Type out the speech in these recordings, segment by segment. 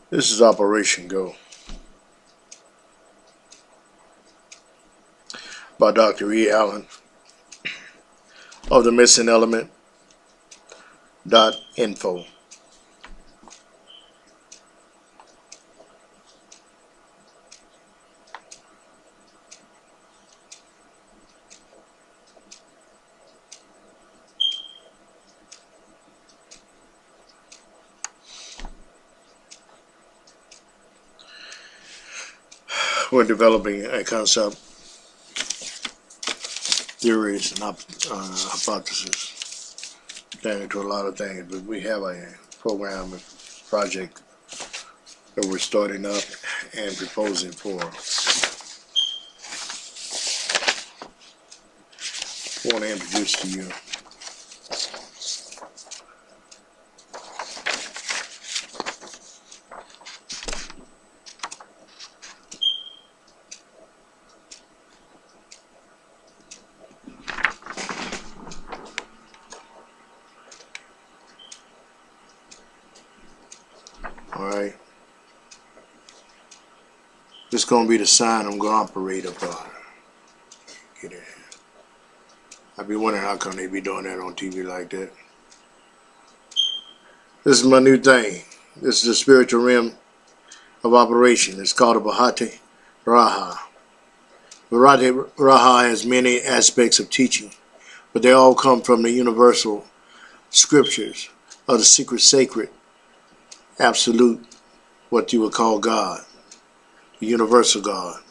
This is Operation Go by Dr. E. Allen of the Missing Element .info. We're developing a concept, theories, and hypotheses pertaining to a lot of things, but we have a program, a project that we're starting up and proposing for. I want to introduce to you alright. This is going to be the sign I'm going to operate upon. Get it. I be wondering how come they be doing that on TV like that. This is my new thing. This is the spiritual realm of operation. It's called a Bharati Raha. Bharati Raha has many aspects of teaching, but they all come from the universal scriptures of the secret, sacred, absolute, what you would call God, the universal God,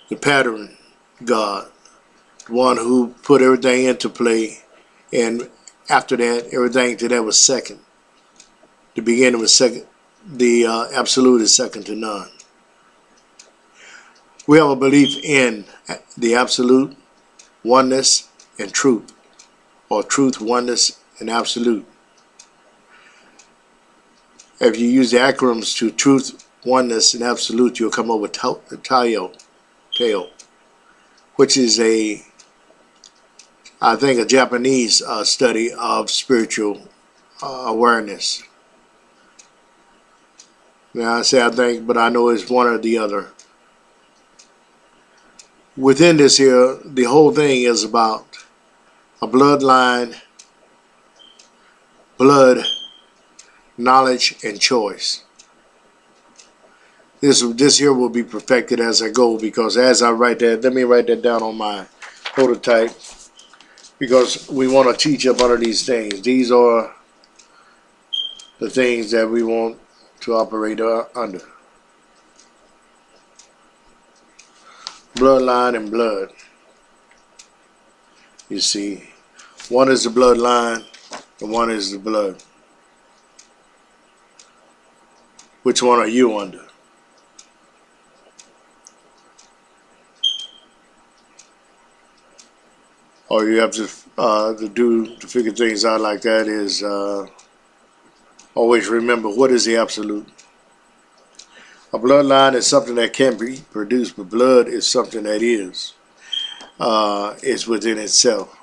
the pattern God, the one who put everything into play, and after that, everything to that was second. The beginning was second. The absolute is second to none. We have a belief in the absolute, oneness, and truth, or truth, oneness, and absolute. If you use the acronyms to truth, oneness, and absolute, you'll come up with Tayo, which is I think, a Japanese study of spiritual awareness. Now I say I think, but I know it's one or the other. Within this here, the whole thing is about a bloodline, blood, knowledge, and choice. This here will be perfected as I go, because as I write that, let me write that down on my prototype, because we want to teach up under these things. These are the things that we want to operate under. Bloodline and blood. You see, one is the bloodline and one is the blood. Which one are you under? All you have to do to figure things out like that is always remember, what is the absolute? A bloodline is something that can be produced, but blood is something that is. It's within itself.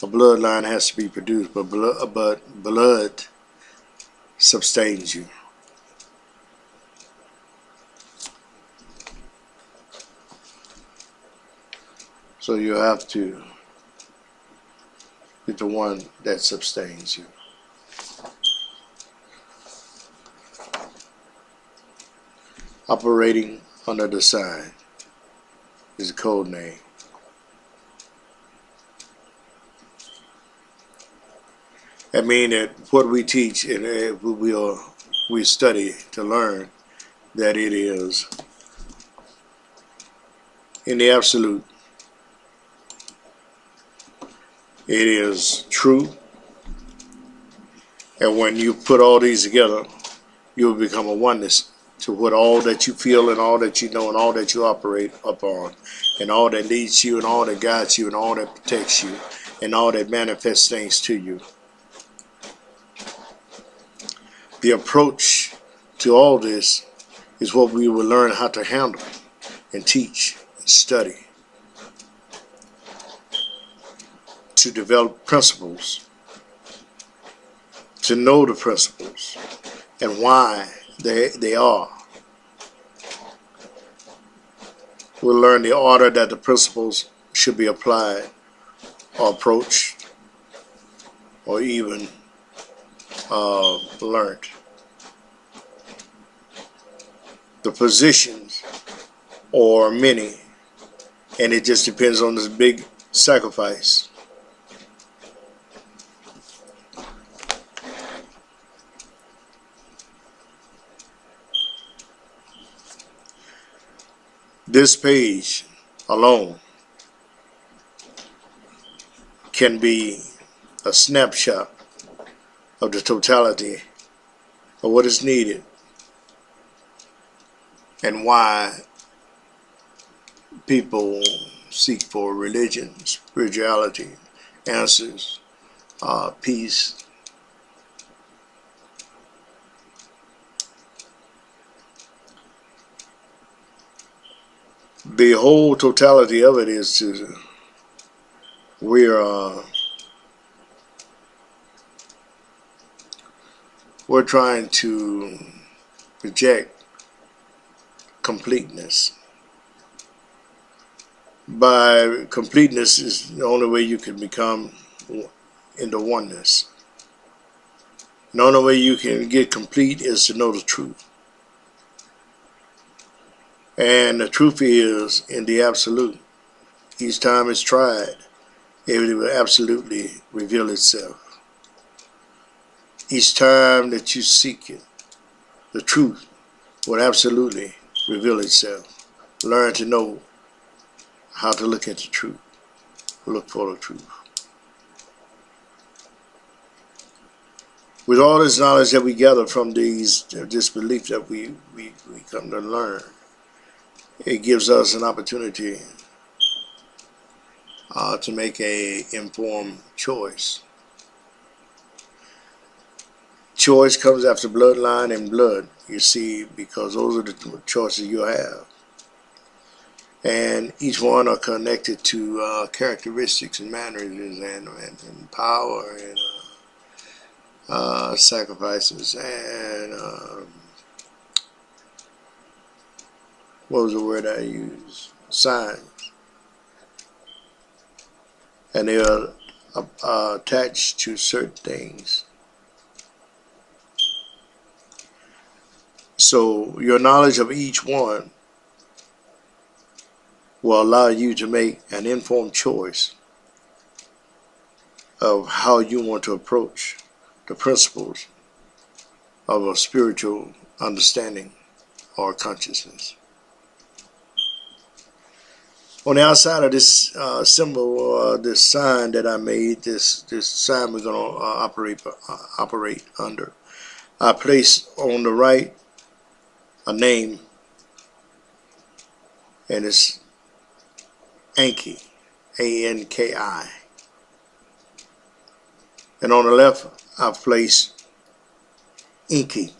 A bloodline has to be produced, but blood sustains you. So you have to be the one that sustains you. Operating under the sign is a code name. That means that what we teach and we study to learn, that it is in the absolute. It is true, and when you put all these together, you will become a oneness to what all that you feel and all that you know and all that you operate upon, and all that leads you and all that guides you and all that protects you and all that manifests things to you. The approach to all this is what we will learn how to handle and teach and study, to develop principles, to know the principles and why they are. We'll learn the order that the principles should be applied or approached or even learned. The positions or many, and it just depends on this big sacrifice. This page alone can be a snapshot of the totality of what is needed and why people seek for religion, spirituality, answers, peace. The whole totality of it is we're trying to project completeness. By completeness is the only way you can become into oneness. The only way you can get complete is to know the truth. And the truth is in the absolute. Each time it's tried, it will absolutely reveal itself. Each time that you seek it, the truth will absolutely reveal itself. Learn to know how to look at the truth, look for the truth. With all this knowledge that we gather from this belief that we come to learn, it gives us an opportunity to make an informed choice. Choice comes after bloodline and blood, you see, because those are the choices you have. And each one are connected to characteristics and mannerisms and power and sacrifices and what was the word I used? Signs. And they are attached to certain things. So your knowledge of each one will allow you to make an informed choice of how you want to approach the principles of a spiritual understanding or consciousness. On the outside of this symbol or this sign that I made, this sign we're going to operate under, I place on the right a name, and it's Anki, A-N-K-I. And on the left, I've placed Enki.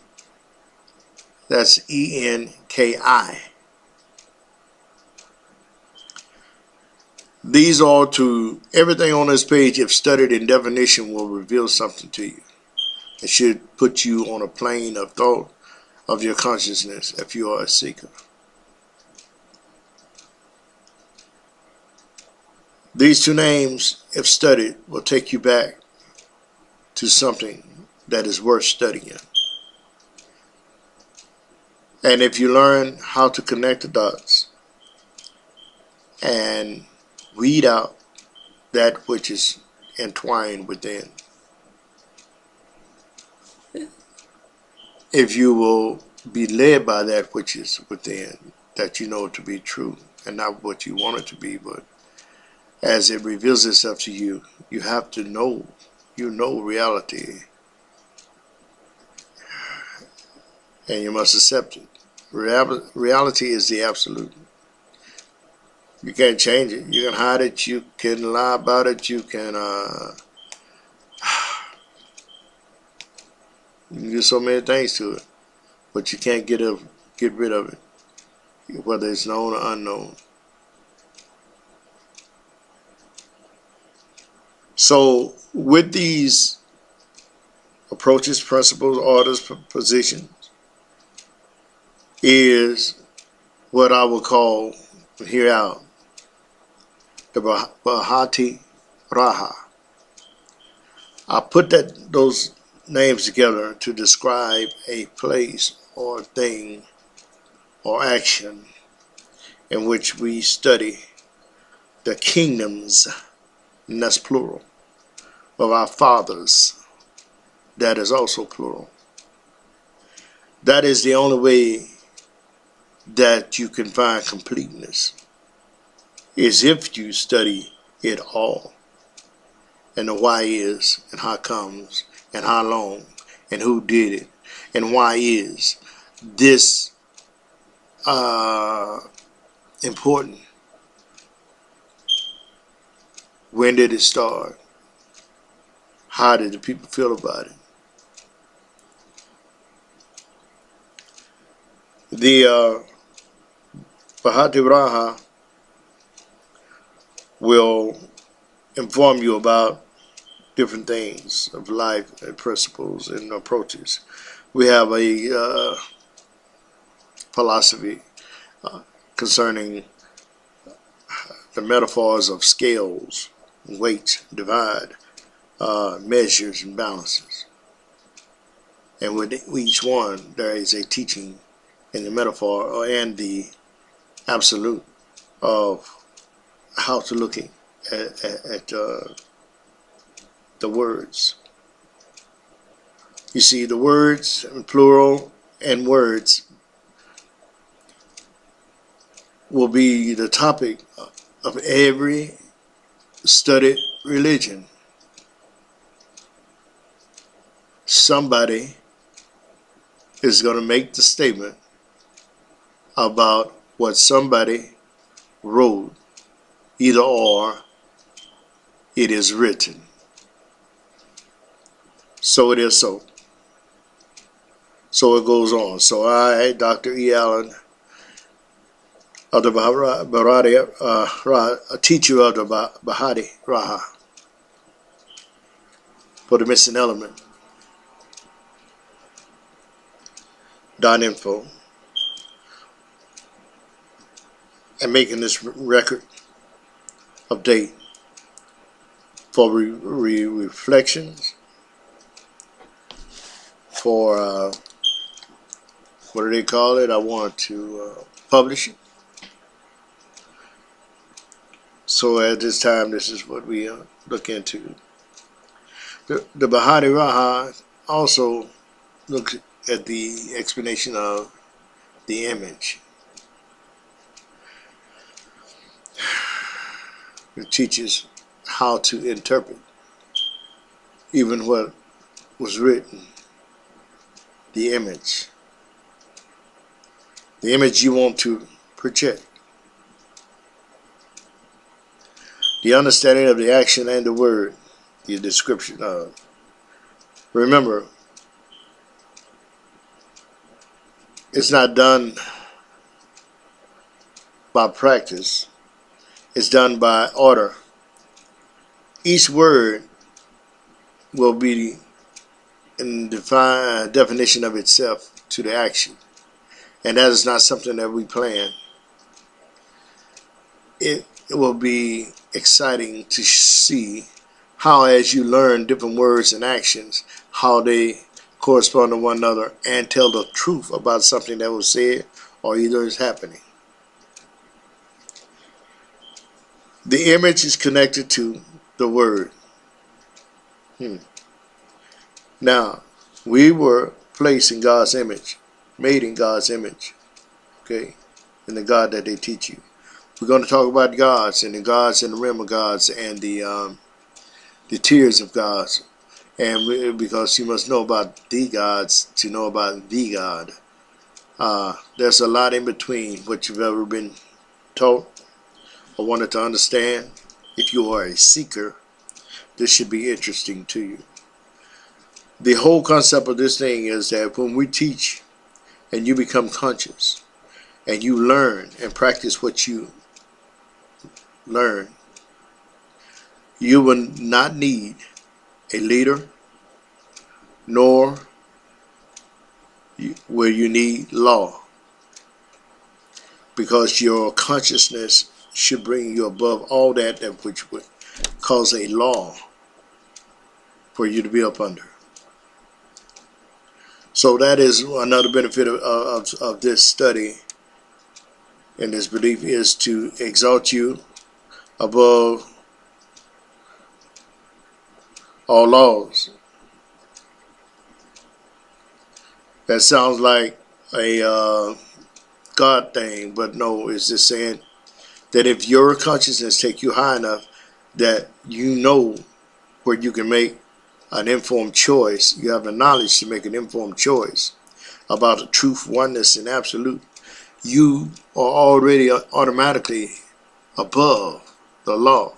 That's E-N-K-I. These are to everything on this page, if studied in definition, will reveal something to you. It should put you on a plane of thought of your consciousness if you are a seeker. These two names, if studied, will take you back to something that is worth studying. And if you learn how to connect the dots and weed out that which is entwined within, if you will be led by that which is within, that you know to be true, and not what you want it to be, but as it reveals itself to you, you have to know, reality, and you must accept it. Reality is the absolute. You can't change it. You can hide it, you can lie about it, you can do so many things to it, but you can't get rid of it, whether it's known or unknown. So with these approaches, principles, orders, positions, is what I would call here out the Bharati Raha. I put those names together to describe a place or thing or action in which we study the kingdoms, and that's plural, of our fathers. That is also plural. That is the only way that you can find completeness, is if you study it all, and the why is, and how comes, and how long, and who did it, and why is this important. When did it start? How did the people feel about it? The Bharati Raha will inform you about different things of life and principles and approaches. We have a philosophy concerning the metaphors of scales, weight, divide, measures, and balances. And with each one, there is a teaching in the metaphor and the absolute of how to look at the words. You see, the words, plural, and words will be the topic of every studied religion. Somebody is going to make the statement about what somebody wrote, either or it is written. So it is so. So it goes on. So I, Dr. E. Allen, of the Bharati Raha, a teacher of the Bharati Raha, for the missing element, .info, and making this record update for reflections, for what do they call it? I want to publish it. So at this time, this is what we look into. The Bharati Raha also looks at the explanation of the image. It teaches how to interpret even what was written, the image you want to project. The understanding of the action and the word, the description of. Remember, it's not done by practice. It's done by order. Each word will be in definition of itself to the action. And that is not something that we plan. It will be exciting to see how, as you learn different words and actions, how they correspond to one another and tell the truth about something that was said or either is happening. The image is connected to the word. Now, we were placed in God's image, made in God's image, okay, in the God that they teach you. We're going to talk about gods and the gods and the realm of gods and the tiers of gods. And because you must know about the gods to know about the God. There's a lot in between what you've ever been taught or wanted to understand. If you are a seeker, this should be interesting to you. The whole concept of this thing is that when we teach and you become conscious and you learn and practice what you learn, you will not need a leader, nor will you need law. because your consciousness should bring you above all that which would cause a law for you to be up under. So that is another benefit of this study and this belief, is to exalt you above all laws. That sounds like a God thing, but no, it's just saying that if your consciousness take you high enough that you know where you can make an informed choice, you have the knowledge to make an informed choice about the truth, oneness, and absolute, you are already automatically above the law,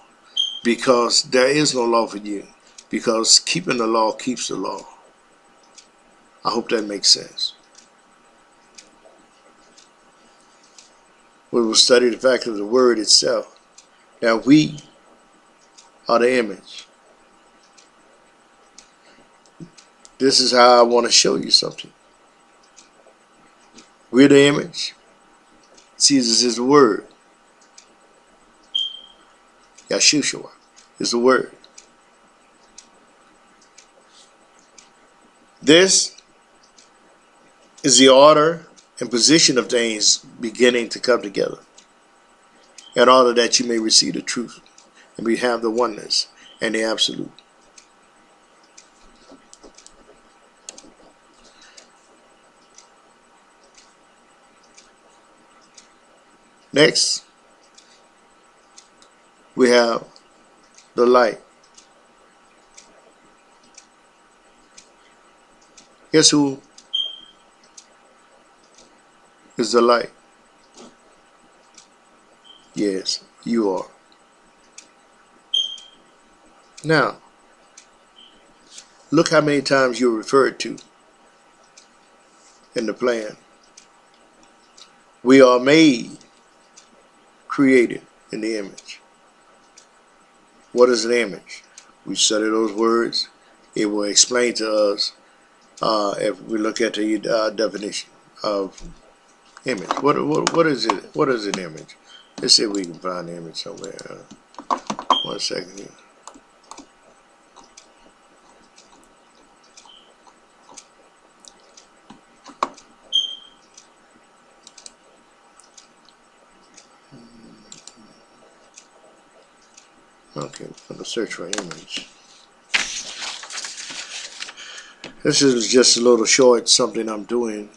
because there is no law for you, because keeping the law keeps the law. I hope that makes sense. We will study the fact of the word itself. Now we are the image. This is how I want to show you something. We're the image. Jesus is the word. Yeshua is the word. This is the order and position of things beginning to come together, in order that you may receive the truth and we have the oneness and the absolute. Next, we have the light. Guess who is the light? Yes, you are. Now, look how many times you're referred to in the plan. We are made, created in the image. What is an image? We study those words. It will explain to us if we look at the definition of image. What is it? What is an image? Let's see if we can find the image somewhere. 1 second here. Okay, we're going to search for image. This is just a little short something I'm doing.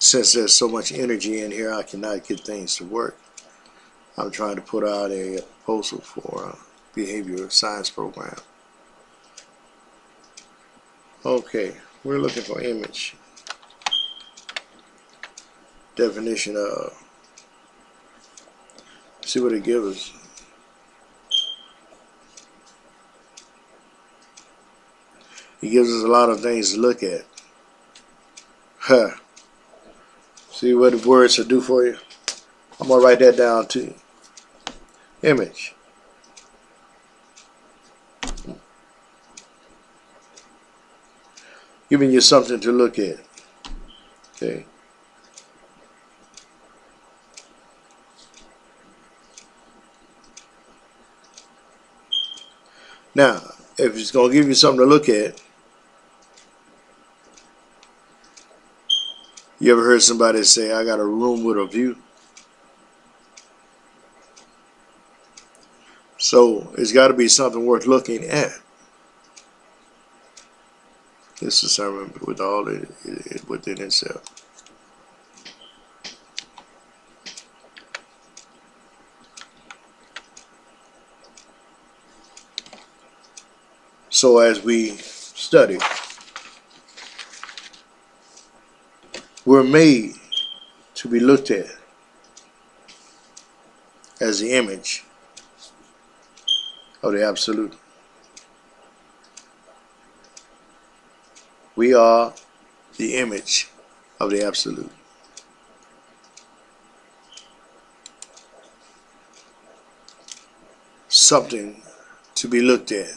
Since there's so much energy in here, I cannot get things to work. I'm trying to put out a proposal for a behavioral science program. Okay, we're looking for image. Definition of. See what it gives us. It gives us a lot of things to look at. Huh. See what the words will do for you? I'm going to write that down too. Image. Giving you something to look at. Okay. Now, if it's going to give you something to look at, you ever heard somebody say, I got a room with a view? So it's got to be something worth looking at. This is sermon with all it within itself. So as we study, we're made to be looked at as the image of the absolute. We are the image of the absolute. Something to be looked at.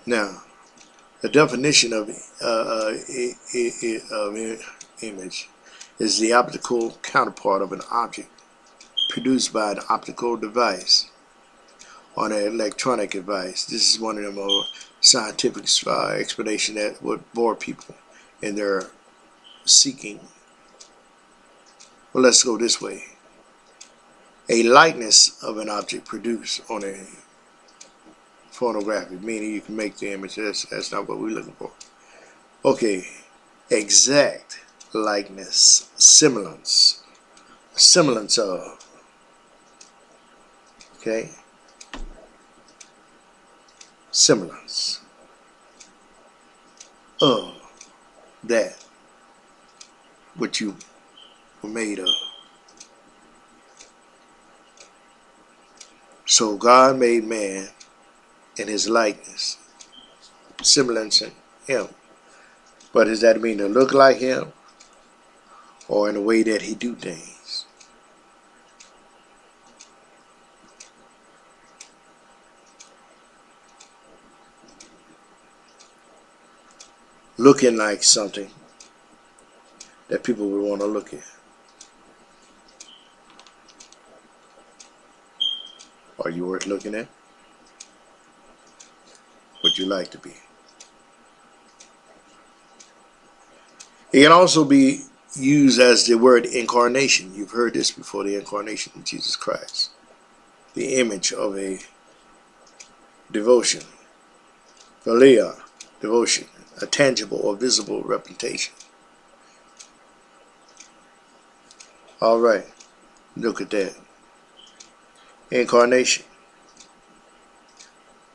Now, The definition of image is the optical counterpart of an object produced by an optical device on an electronic device. This is one of the more scientific explanation that would bore people in their seeking. Well, let's go this way. A likeness of an object produced on a photographic, meaning you can make the image. That's not what we're looking for. Okay, exact likeness, semblance of. Okay, semblance of that which you were made of. So God made man in his likeness, semblance in him. But does that mean to look like him or in the way that he do things? Looking like something that people would want to look at. Are you worth looking at? Would you like to be? It can also be used as the word incarnation. You've heard this before, the incarnation of Jesus Christ. The image of a devotion. Philia, devotion. A tangible or visible representation. All right, look at that. Incarnation.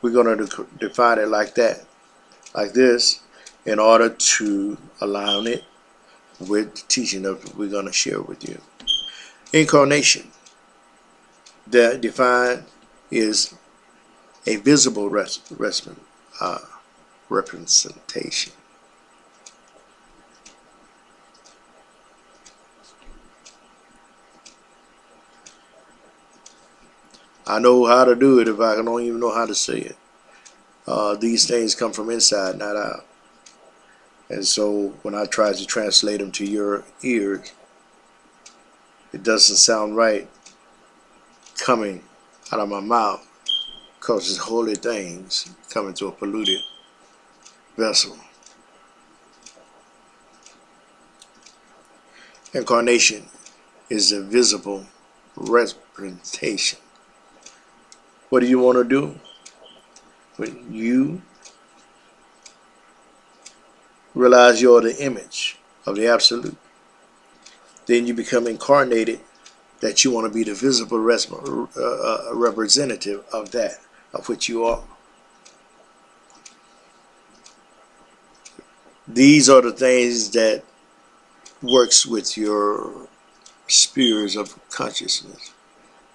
We're going to define it like that, like this, in order to align it with the teaching that we're going to share with you. Incarnation, that defined is a visible representation. I know how to do it if I don't even know how to say it. These things come from inside, not out. And so when I try to translate them to your ears, it doesn't sound right coming out of my mouth because it's holy things coming to a polluted vessel. Incarnation is a visible representation. What do you want to do? When you realize you're the image of the Absolute, then you become incarnated, that you want to be the visible representative of that, of which you are. These are the things that works with your spheres of consciousness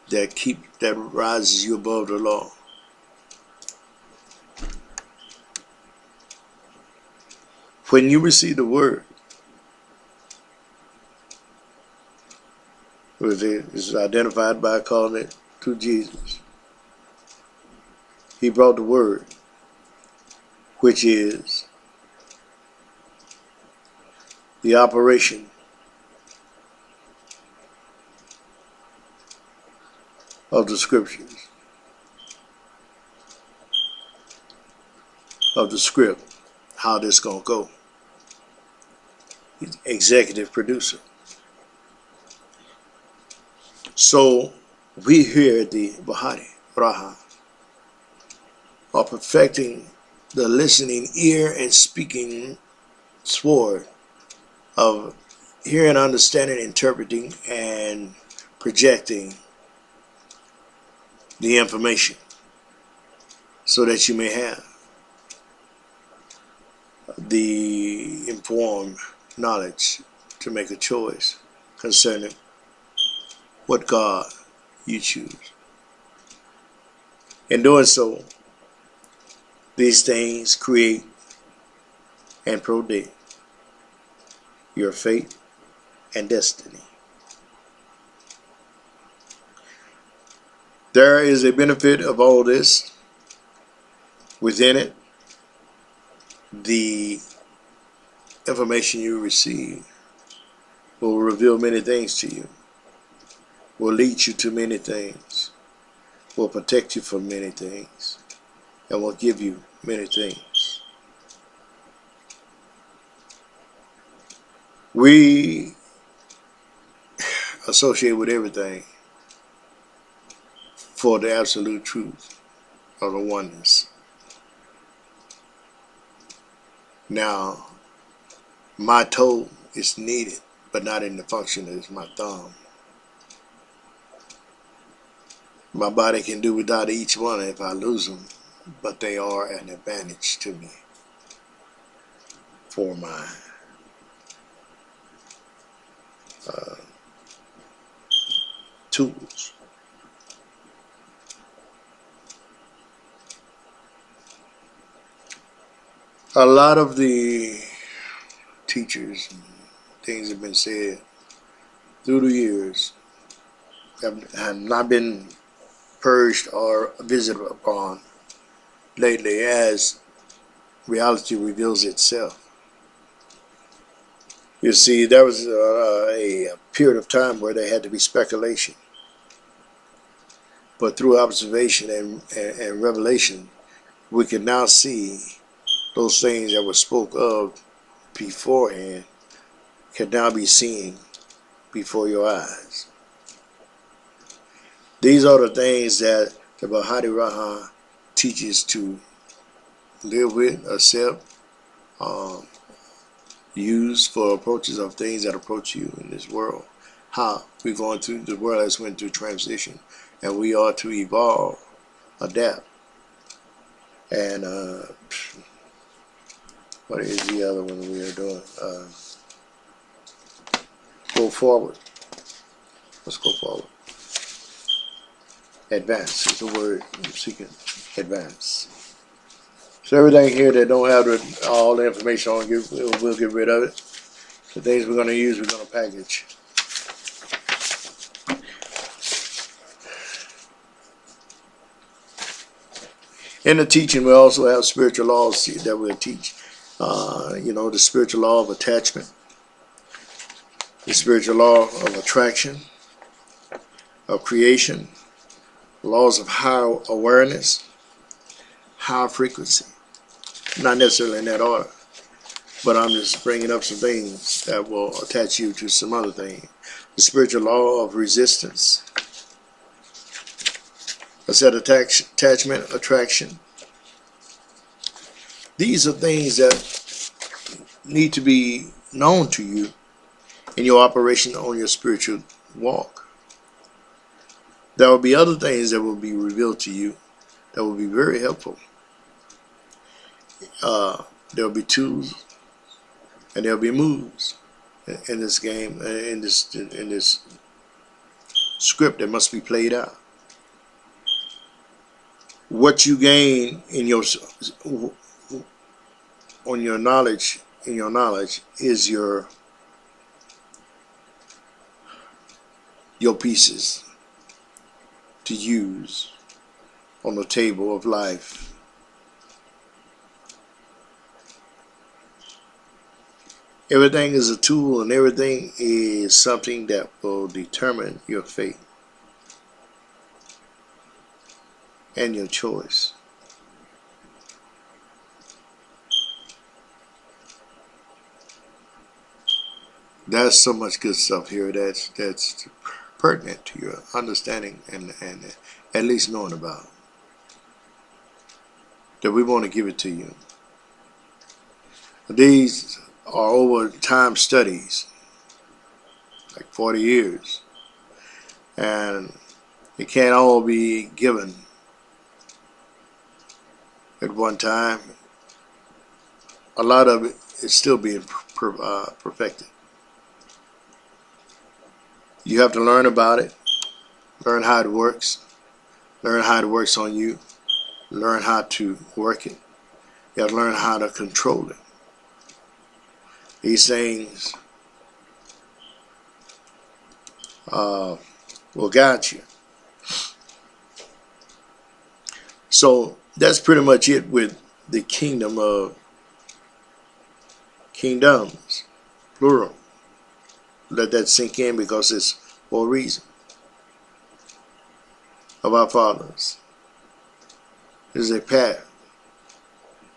that rises you above the law. When you receive the word, which is identified by calling it through Jesus, he brought the word, which is the operation of the scriptures, of the script, how this gonna go. He's executive producer. So we here at the Bhati Raha are perfecting the listening ear and speaking sword of hearing, understanding, interpreting, and projecting the information so that you may have the informed knowledge to make a choice concerning what God you choose. In doing so, these things create and predict your fate and destiny. There is a benefit of all this within it. the information you receive will reveal many things to you, will lead you to many things, will protect you from many things, and will give you many things. We associate with everything for the absolute truth of the oneness. Now, my toe is needed, but not in the function as my thumb. My body can do without each one if I lose them, but they are an advantage to me for my tools. A lot of the teachers and things have been said through the years have not been purged or visited upon lately as reality reveals itself. You see, there was a period of time where there had to be speculation. But through observation and revelation, we can now see those things that were spoke of beforehand can now be seen before your eyes. These are the things that the Bhati Raha teaches to live with, accept, use for approaches of things that approach you in this world. How we're going through, the world has went through transition, and we are to evolve, adapt, and what is the other one we are doing? Go forward. Let's go forward. Advance is the word I'm seeking. Advance. So everything here that don't have all the information on, we'll get rid of it. The things we're going to use, we're going to package. In the teaching, we also have spiritual laws that we'll teach. The spiritual law of attachment, the spiritual law of attraction, of creation, laws of higher awareness, higher frequency. Not necessarily in that order, but I'm just bringing up some things that will attach you to some other thing. The spiritual law of resistance. I said attachment, attraction. These are things that need to be known to you in your operation on your spiritual walk. There will be other things that will be revealed to you that will be very helpful. There will be tools and there will be moves in this game, in this script that must be played out. What you gain in your knowledge is your pieces to use on the table of life. Everything is a tool, and everything is something that will determine your fate and your choice. There's so much good stuff here that's pertinent to your understanding and at least knowing about, that we want to give it to you. These are over time studies, like 40 years, and it can't all be given at one time. A lot of it is still being perfected. You have to learn about it, learn how it works, learn how it works on you, learn how to work it. You have to learn how to control it. These things will guide you. So that's pretty much it with the kingdom of kingdoms, plural. Let that sink in because it's for a reason. Of our fathers. It is a path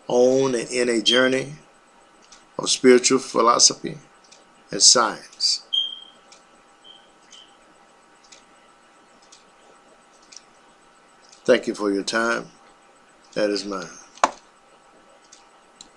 on and in a journey of spiritual philosophy and science. Thank you for your time. That is mine.